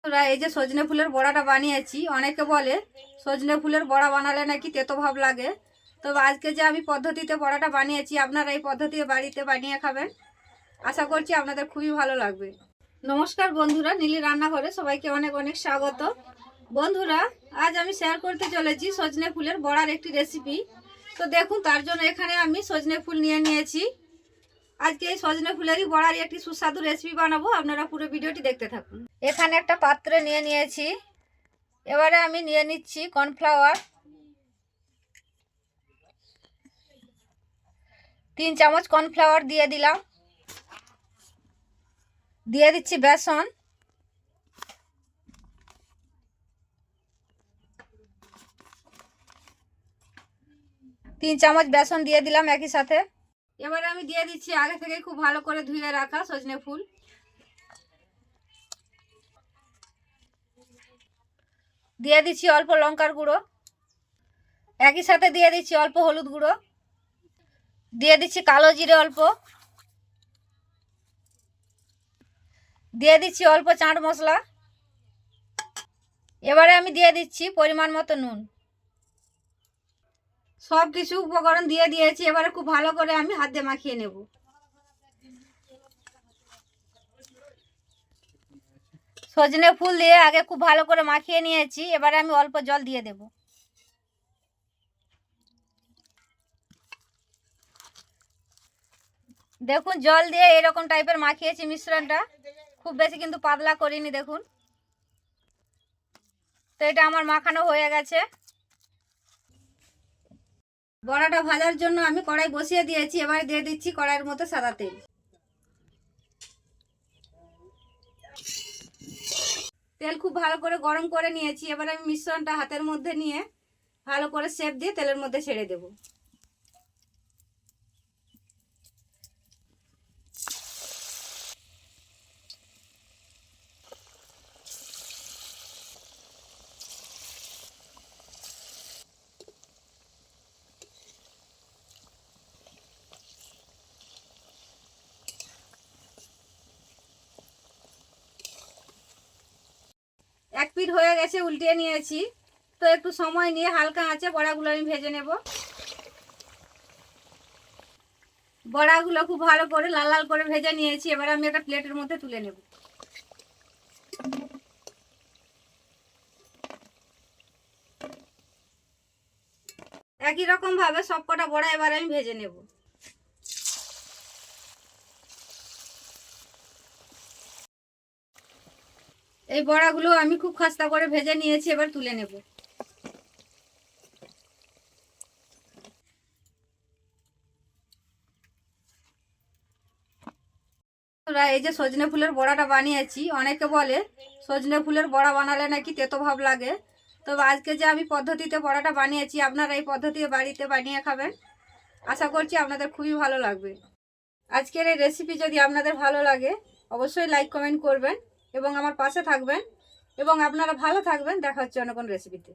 তোরা এই যে সজনে ফুলের বড়াটা বানিয়েছি, অনেকে বলে সজনে ফুলের বড়া বানালে নাকি তেতো ভাব লাগে। তবে আজকে যে আমি পদ্ধতিতে বড়াটা বানিয়েছি, আপনারা এই পদ্ধতিতে বাড়িতে বানিয়ে খাবেন। আশা করছি আপনাদের খুবই ভালো লাগবে। নমস্কার বন্ধুরা, নীলি রান্নাঘরে সবাইকে অনেক অনেক স্বাগত। বন্ধুরা, আজ আমি শেয়ার করতে চলেছি সজনে ফুলের বড়ার একটি রেসিপি। তো দেখুন, তার জন্য এখানে আমি সজনে ফুল নিয়ে নিয়েছি। আজকে এই সজনে ফুলেরই বড়ার একটি সুস্বাদু রেসিপি বানাবো, আপনারা পুরো ভিডিওটি দেখতে থাকুন। এখানে একটা পাত্রে নিয়ে নিয়েছি। এবারে আমি নিয়ে নিচ্ছি কর্নফ্লাওয়ার 3 চামচ কর্নফ্লাওয়ার দিয়ে দিলাম। দিয়ে দিচ্ছি বেসন, তিন চামচ বেসন দিয়ে দিলাম একই সাথে। এবারে আমি দিয়ে দিচ্ছি আগে থেকে খুব ভালো করে ধুয়ে রাখা সজনে ফুল। দিয়ে দিচ্ছি অল্প লঙ্কার গুঁড়ো, একই সাথে দিয়ে দিচ্ছি অল্প হলুদ গুঁড়ো, দিয়ে দিচ্ছি কালো জিরে অল্প, দিয়ে দিচ্ছি অল্প চাট মশলা। এবারে আমি দিয়ে দিচ্ছি পরিমাণ মতো নুন। সব কিছু উপকরণ দিয়ে দিয়েছি। এবারে খুব ভালো করে আমি হাত দিয়ে মাখিয়ে নেব। সজনে ফুল দিয়ে আগে খুব ভালো করে মাখিয়ে নিয়েছি। এবারে আমি অল্প জল দিয়ে দেব। দেখুন, জল দিয়ে এরকম টাইপের মাখিয়েছি মিশ্রণটা, খুব বেশি কিন্তু পাতলা করিনি। দেখুন, তো এটা আমার মাখানো হয়ে গেছে। বড়াটা ভাজার জন্য আমি কড়াই বসিয়ে দিয়েছি। এবারে দিয়ে দিচ্ছি কড়াইয়ের মধ্যে সাদা তেল। তেল খুব ভালো করে গরম করে নিয়েছি। এবার আমি মিশ্রণটা হাতের মধ্যে নিয়ে ভালো করে শেপ দিয়ে তেলের মধ্যে ছেড়ে দেব। এক পিঠ হয়ে গেছে, উল্টিয়ে নিয়েছি। তো একটু সময় নিয়ে হালকা আঁচে বড়াগুলো আমি ভেজে নেব। বড়াগুলো খুব ভালো করে লাল লাল করে ভেজে নিয়েছি। এবার আমি একটা প্লেটের মধ্যে তুলে নেব। একই রকম ভাবে সবকটা বড়া এবার আমি ভেজে নেব। এই বড়াগুলো আমি খুব খাস্তা করে ভেজে নিয়েছি। এবার তুলে নেব। এই যে সজনে ফুলের বড়াটা বানিয়েছি, অনেকে বলে সজনে ফুলের বড়া বানালে নাকি তেতো ভাব লাগে। তবে আজকে যে আমি পদ্ধতিতে বড়াটা বানিয়েছি, আপনারা এই পদ্ধতিতে বাড়িতে বানিয়ে খাবেন। আশা করছি আপনাদের খুবই ভালো লাগবে। আজকের এই রেসিপি যদি আপনাদের ভালো লাগে, অবশ্যই লাইক কমেন্ট করবেন এবং আমার পাশে থাকবেন। এবং আপনারা ভালো থাকবেন। দেখা হচ্ছে অন্য কোনো রেসিপিতে।